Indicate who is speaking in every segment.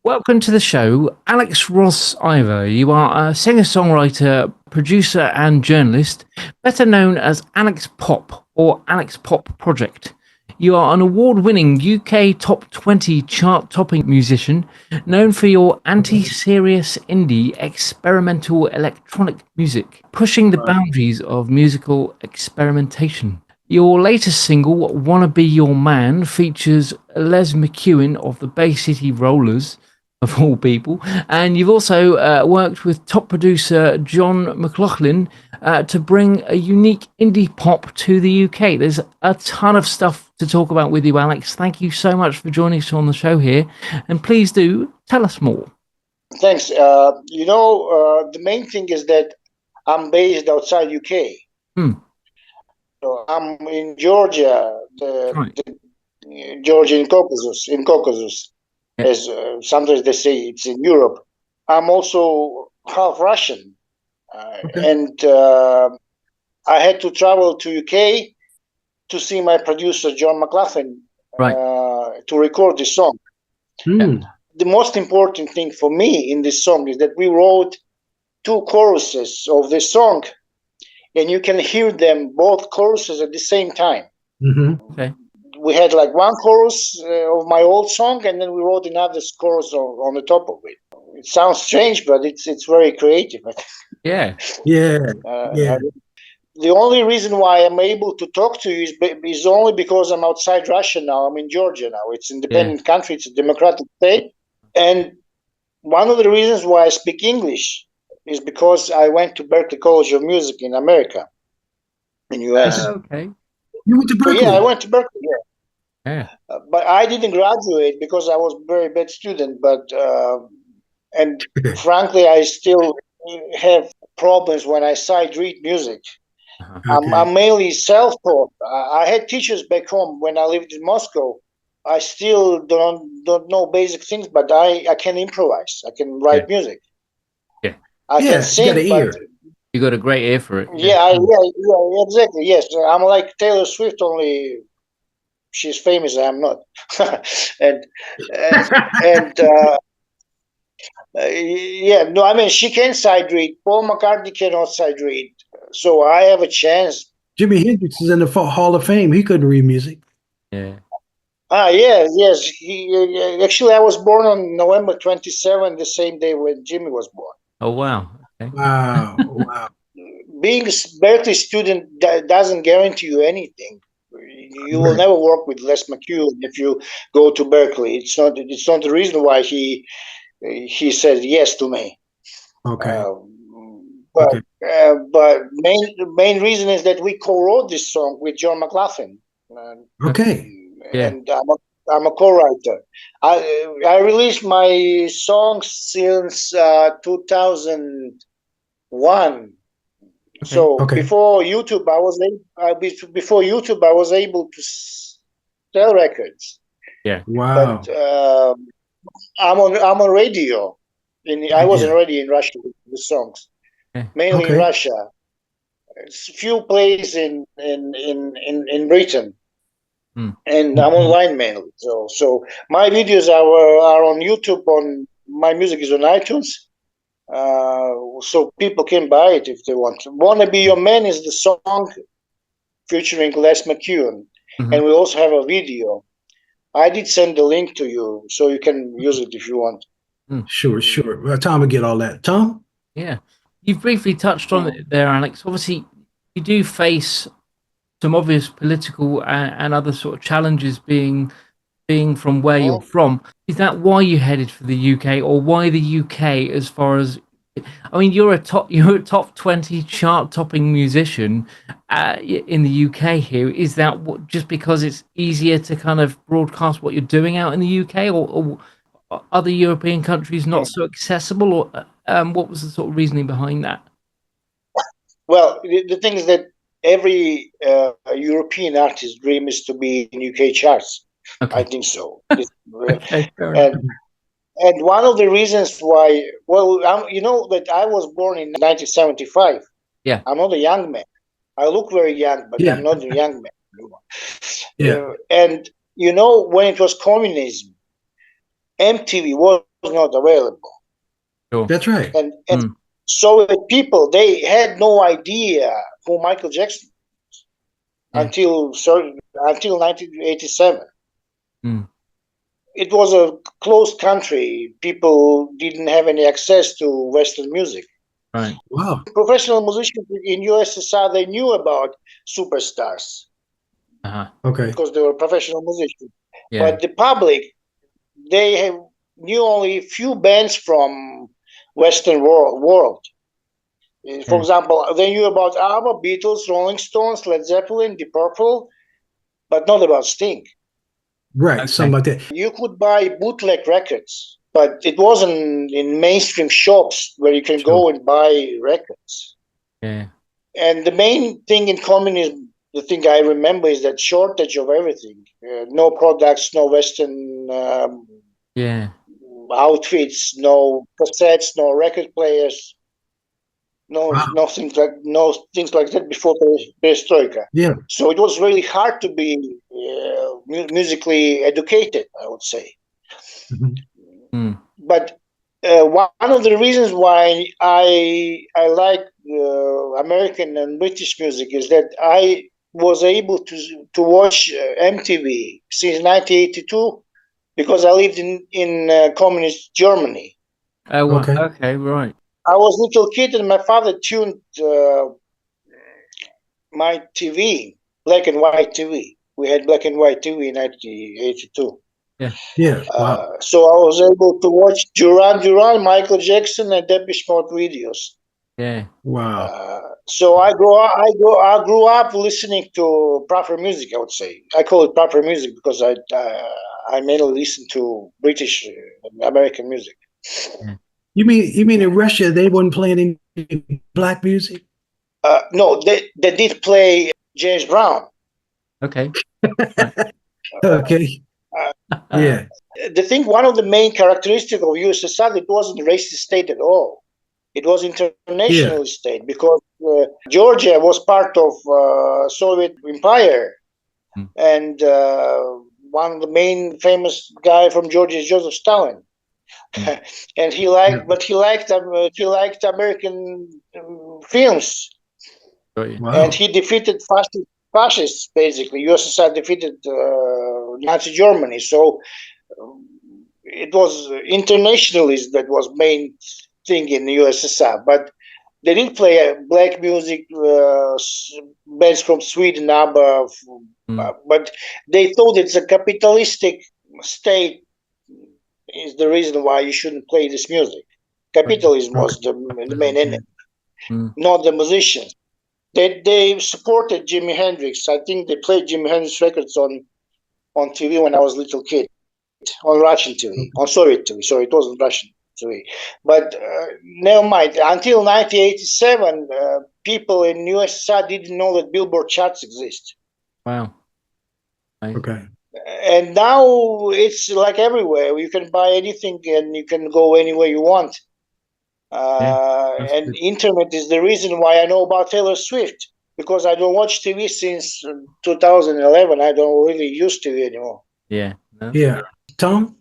Speaker 1: Welcome to the show, Ross Iver. You are a singer-songwriter, producer, and journalist, better known as Alexpop or Alexpop Project. You are an award-winning UK top 20 chart-topping musician, known for your anti-serious indie experimental electronic music, pushing the boundaries of musical experimentation. Your latest single, Wanna Be Your Man, features Les McEwen of the Bay City Rollers, of all people, and you've also worked with top producer John McLaughlin to bring a unique indie pop to the UK. There's a ton of stuff to talk about with you, Alex. Thank you so much for joining us on the show here, and please do tell us more.
Speaker 2: Thanks. The main thing is that I'm based outside UK. So I'm in Georgia, Georgia in Caucasus. As sometimes they say it's in Europe. I'm also half Russian, and I had to travel to UK to see my producer John McLaughlin to record this song. The most important thing for me in this song is that we wrote two choruses of this song, and you can hear them both choruses at the same time.
Speaker 1: Okay.
Speaker 2: We had like one chorus of my old song, and then we wrote another chorus on the top of it. It sounds strange, but it's very creative.
Speaker 1: Yeah.
Speaker 2: The only reason why I'm able to talk to you is only because I'm outside Russia now. I'm in Georgia now. It's an independent country. It's a democratic state. And one of the reasons why I speak English is because I went to Berklee College of Music in America, in US.
Speaker 1: Okay.
Speaker 3: You went to Berklee?
Speaker 2: Yeah, I went to Berklee,
Speaker 1: Yeah.
Speaker 2: But I didn't graduate because I was a very bad student. And frankly, I still have problems when I sight read music. I'm mainly self-taught. I had teachers back home when I lived in Moscow. I still don't know basic things, but I can improvise. I can write music.
Speaker 1: Yeah.
Speaker 2: I can sing.
Speaker 3: You got an ear.
Speaker 1: You got a great ear for it.
Speaker 2: Yeah, exactly. Yes, I'm like Taylor Swift, only she's famous. I'm not. She can sight read. Paul McCartney cannot sight read. So I have a chance.
Speaker 3: Jimi Hendrix is in the Hall of Fame. He couldn't read music.
Speaker 1: Yeah.
Speaker 2: Yes. Actually, I was born on November 27, the same day when Jimmy was born.
Speaker 1: Oh, wow. Okay.
Speaker 3: Wow.
Speaker 2: Being a Berklee student doesn't guarantee you anything. You will never work with Les McEwen if you go to Berklee. It's not the reason why he said yes to me.
Speaker 3: Okay.
Speaker 2: But main reason is that we co-wrote this song with John McLaughlin. And I'm a co-writer. I released my songs since 2001. So before YouTube, I was able to sell records.
Speaker 3: Yeah. Wow.
Speaker 2: But I'm on radio. I was already in Russia with the songs, mainly in Russia. It's a few plays in Britain, and I'm online mainly. So my videos are on YouTube. My music is on iTunes, so people can buy it if they want. "Wanna Be Your Man" is the song featuring Les McEwen, and we also have a video. I did send the link to you, so you can use it if you want.
Speaker 3: Sure. Tom will get all that. Tom?
Speaker 1: Yeah. You've briefly touched on it there, Alex. Obviously, you do face some obvious political and other sort of challenges being from where you're from. Is that why you headed for the UK, or why the UK as far as... I mean, you're a top 20 chart-topping musician in the UK here. Is that just because it's easier to kind of broadcast what you're doing out in the UK, or other European countries not so accessible, or what was the sort of reasoning behind that?
Speaker 2: Well, the thing is that every European artist's dream is to be in UK charts. I think so. And one of the reasons why, you know that I was born in 1975.
Speaker 1: Yeah.
Speaker 2: I'm not a young man. I look very young, but I'm not a young man.
Speaker 3: Yeah.
Speaker 2: And, when it was communism, MTV was not available.
Speaker 1: Sure.
Speaker 3: That's right.
Speaker 2: And Soviet people, they had no idea who Michael Jackson was until 1987. It was a closed country. People didn't have any access to Western music.
Speaker 1: Right.
Speaker 3: Wow.
Speaker 2: Professional musicians in USSR, they knew about superstars.
Speaker 3: Okay.
Speaker 2: Because they were professional musicians.
Speaker 1: Yeah.
Speaker 2: But the public, they knew only a few bands from Western world. For example, they knew about ABBA, Beatles, Rolling Stones, Led Zeppelin, Deep Purple, but not about Sting.
Speaker 3: Right, something like that.
Speaker 2: You could buy bootleg records, but it wasn't in mainstream shops where you can go and buy records.
Speaker 1: Yeah.
Speaker 2: And the main thing in communism, the thing I remember, is that shortage of everything. No products, no Western outfits, no cassettes, no record players, no things like that before perestroika.
Speaker 3: Yeah.
Speaker 2: So it was really hard to be musically educated, I would say. But one of the reasons why I like American and British music is that I was able to watch MTV since 1982 because I lived in communist Germany.
Speaker 1: Okay, right.
Speaker 2: I was a little kid and my father tuned my TV, black and white TV. We had black and white TV in 1982.
Speaker 3: Yeah. Wow.
Speaker 2: So I was able to watch Duran Duran, Michael Jackson, and Depeche Mode videos.
Speaker 1: Yeah.
Speaker 3: Wow.
Speaker 2: So I grew up listening to proper music. I would say I call it proper music because I mainly listen to British American music.
Speaker 3: You mean in Russia they weren't playing any black music?
Speaker 2: No, they did play James Brown.
Speaker 1: Okay.
Speaker 3: Okay. Yeah.
Speaker 2: The thing, one of the main characteristics of USSR, it wasn't a racist state at all. It was international state because Georgia was part of Soviet Empire, and one of the main famous guy from Georgia is Joseph Stalin, and he liked American films, and he defeated fascists. Basically, USSR defeated Nazi Germany, so it was internationalism that was main thing in the USSR. But they didn't play black music, bands from Sweden, ABBA, but they thought it's a capitalistic state is the reason why you shouldn't play this music. Capitalism was the main enemy, not the musicians. They supported Jimi Hendrix. I think they played Jimi Hendrix records on TV when I was a little kid, on Russian TV, on Soviet TV. Sorry, it wasn't Russian TV. But never mind. Until 1987, people in USSR didn't know that Billboard charts exist.
Speaker 1: Wow.
Speaker 3: Okay.
Speaker 2: And now it's like everywhere. You can buy anything and you can go anywhere you want. And internet is the reason why I know about Taylor Swift, because I don't watch TV since 2011. I don't really use TV anymore.
Speaker 1: Yeah. No?
Speaker 3: Yeah. Tom?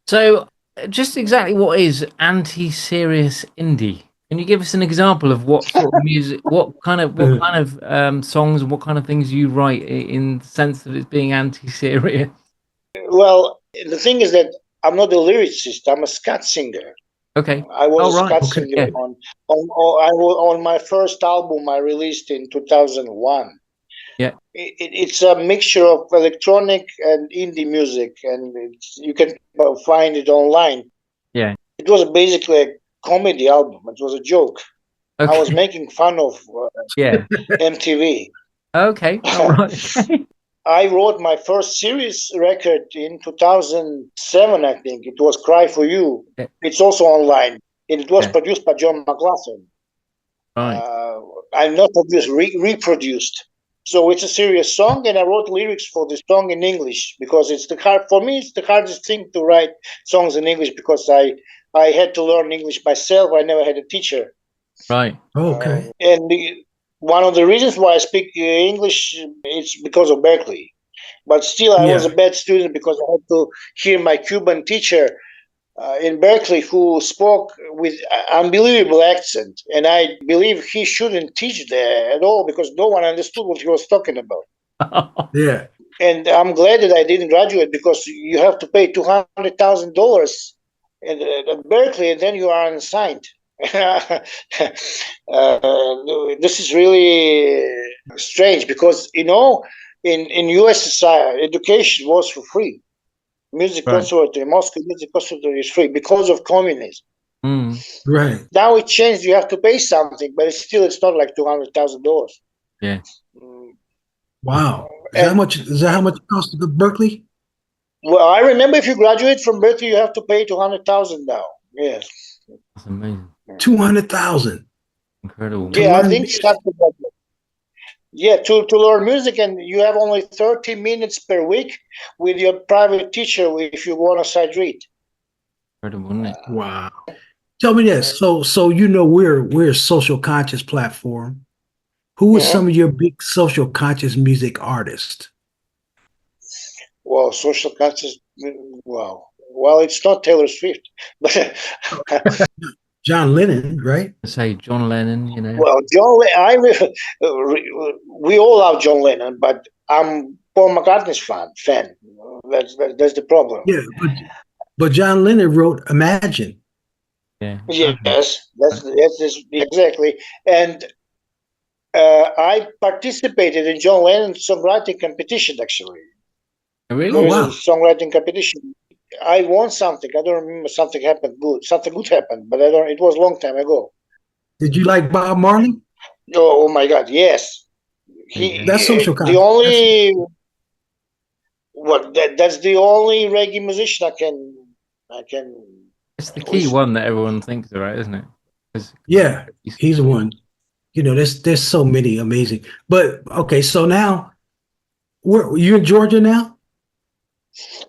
Speaker 1: So, just exactly what is anti-serious indie? Can you give us an example of what sort of music, what kind of songs and what kind of things you write in the sense that it's being anti-serious?
Speaker 2: Well, the thing is that I'm not a lyricist. I'm a scat singer.
Speaker 1: Okay.
Speaker 2: I was a scat singer on my first album I released in 2001.
Speaker 1: Yeah.
Speaker 2: It's a mixture of electronic and indie music, and you can find it online.
Speaker 1: Yeah.
Speaker 2: It was basically a comedy album. It was a joke.
Speaker 1: Okay.
Speaker 2: I was making fun of MTV.
Speaker 1: Okay. All right.
Speaker 2: I wrote my first serious record in 2007, I think. It was Cry For You. Yeah. It's also online. And it was produced by John McLaughlin.
Speaker 1: Right.
Speaker 2: I'm not produced, reproduced. So it's a serious song, and I wrote lyrics for the song in English because it's the hardest thing to write songs in English because I had to learn English myself. I never had a teacher.
Speaker 1: Right.
Speaker 3: Okay.
Speaker 2: And one of the reasons why I speak English is because of Berkeley. But still, I was a bad student because I had to hear my Cuban teacher in Berkeley who spoke with unbelievable accent, and I believe he shouldn't teach there at all because no one understood what he was talking about.
Speaker 3: Yeah.
Speaker 2: And I'm glad that I didn't graduate because you have to pay $200,000 at Berkeley, and then you are unsigned. This is really strange because in USSR education was for free. Music conservatory, Moscow Music Conservatory is free because of communism.
Speaker 3: Right.
Speaker 2: Now it changed; you have to pay something, but it's not like $200,000.
Speaker 1: Yeah.
Speaker 3: Wow. Is that how much it costs to go to Berkeley?
Speaker 2: Well, I remember if you graduate from Berkeley, you have to pay $200,000 now. Yes.
Speaker 1: That's amazing.
Speaker 3: 200,000.
Speaker 1: Incredible.
Speaker 2: Yeah, I think you have to graduate. Yeah, to learn music, and you have only 30 minutes per week with your private teacher if you want to sight read.
Speaker 1: Incredible, isn't it?
Speaker 3: Wow. Tell me this. So we're a social conscious platform. Who is some of your big social conscious music artists?
Speaker 2: Well, social conscious. Wow. Well, it's not Taylor Swift, but
Speaker 3: John Lennon, right?
Speaker 1: Say John Lennon, you know.
Speaker 2: Well, we all love John Lennon, but I'm Paul McCartney's fan. That's the problem.
Speaker 3: Yeah, but John Lennon wrote Imagine.
Speaker 1: Yeah.
Speaker 2: Yes, that's exactly. And I participated in John Lennon's songwriting competition. Actually,
Speaker 1: Really?
Speaker 2: there was a songwriting competition. I won something. I don't remember. Something happened good. Something good happened, but I don't. It was a long time ago.
Speaker 3: Did you like Bob Marley?
Speaker 2: Oh my God! Yes,
Speaker 3: That's social conscious.
Speaker 2: The only that's the only reggae musician I can.
Speaker 1: It's the key one that everyone thinks about, isn't it?
Speaker 3: Yeah, he's the one. You know, there's so many amazing. But okay, so now, you in Georgia now?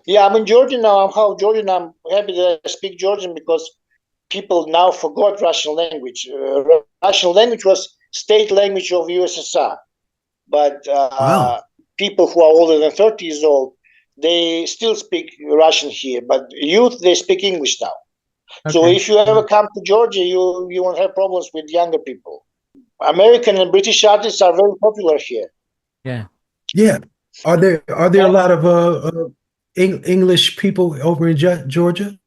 Speaker 2: Yeah, I'm in Georgia now. I'm half Georgian. I'm happy that I speak Georgian because people now forgot Russian language. Russian language was state language of USSR, but people who are older than 30 years old, they still speak Russian here. But youth, they speak English now. Okay. So if you ever come to Georgia, you won't have problems with younger people. American and British artists are very popular here.
Speaker 1: Yeah.
Speaker 3: Yeah. Are there a lot of English people over in Georgia?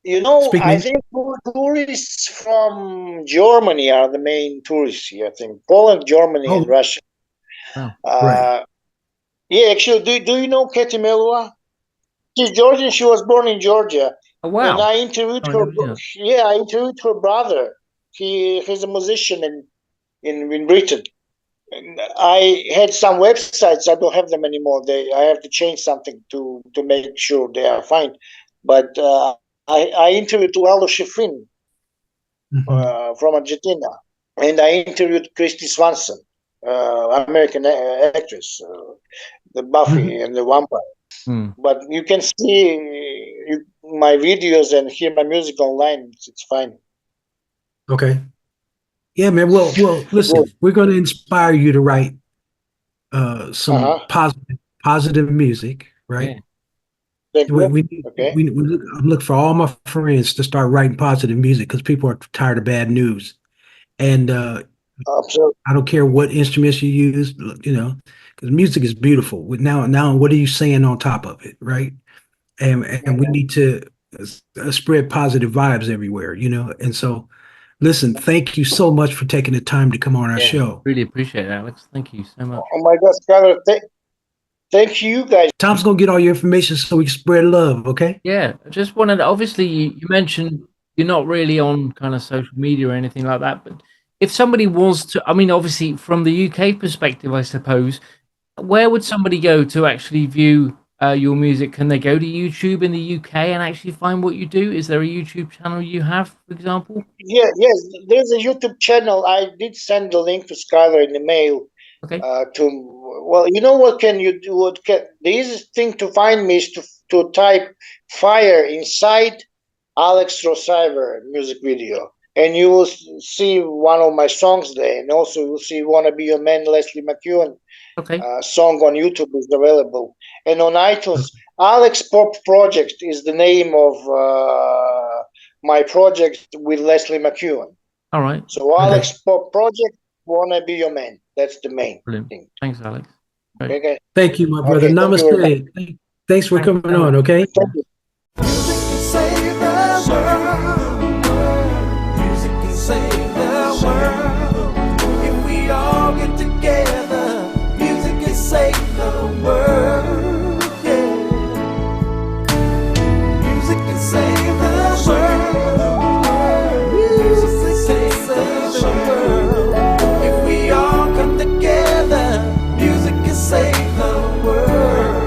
Speaker 2: You know, I think tourists from Germany are the main tourists here. I think Poland, Germany, and Russia.
Speaker 3: Oh, right.
Speaker 2: Yeah, actually, do you know Katie Melua? She's Georgian. She was born in Georgia.
Speaker 1: Oh, wow.
Speaker 2: And I interviewed her. Yeah, I interviewed her brother. He's a musician in Britain. And I had some websites. I don't have them anymore. I have to change something to make sure they are fine. But I interviewed Lalo Schifrin from Argentina, and I interviewed Christy Swanson, American actress, the Buffy and the Vampire. But you can see my videos and hear my music online. It's fine.
Speaker 3: Okay. Yeah, man. Well, listen, we're going to inspire you to write some positive music, right?
Speaker 2: Yeah.
Speaker 3: We look for all my friends to start writing positive music because people are tired of bad news. And I don't care what instruments you use, you know, because music is beautiful. Now, what are you saying on top of it, right? And we need to spread positive vibes everywhere, you know. And so, listen, thank you so much for taking the time to come on our show.
Speaker 1: Really appreciate it, Alex. Thank you so much.
Speaker 2: Oh my God, Skyler, thank you guys.
Speaker 3: Tom's gonna get all your information so we can spread love, okay?
Speaker 1: Yeah, I just wanted. Obviously, you mentioned you're not really on kind of social media or anything like that, but if somebody was to, I mean, obviously from the UK perspective, I suppose, where would somebody go to actually view your music? Can they go to YouTube in the UK and actually find what you do? Is there a YouTube channel you have, for example?
Speaker 2: Yes, there's a YouTube channel. I did send the link to Skyler in the mail. Okay. Well, you know what can you do? The easiest thing to find me is to type "fire" inside Ross Iver music video, and you will see one of my songs there, and also you'll see "Wanna Be Your Man," Leslie McEwen song on YouTube is available, and on iTunes, Alexpop Project is the name of my project with Leslie McEwen.
Speaker 1: All right.
Speaker 2: So Alexpop Project, "Wanna Be Your Man." That's the main thing.
Speaker 1: Thanks, Alex.
Speaker 3: Okay. Thank you, my brother. Okay, namaste. Thanks for coming on. Okay.
Speaker 2: Thank you.
Speaker 4: Music can save the world. Music can save the world. If we all get together, music can save the world. Yeah. Music can save the world. Music can save the world. If we all come together, music can save the world.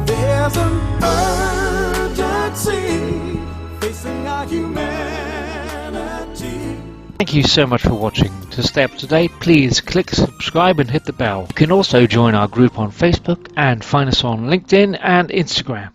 Speaker 4: There's an urgency facing our humanity.
Speaker 1: Thank you so much for watching. To stay up to date, please click subscribe and hit the bell. You can also join our group on Facebook and find us on LinkedIn and Instagram.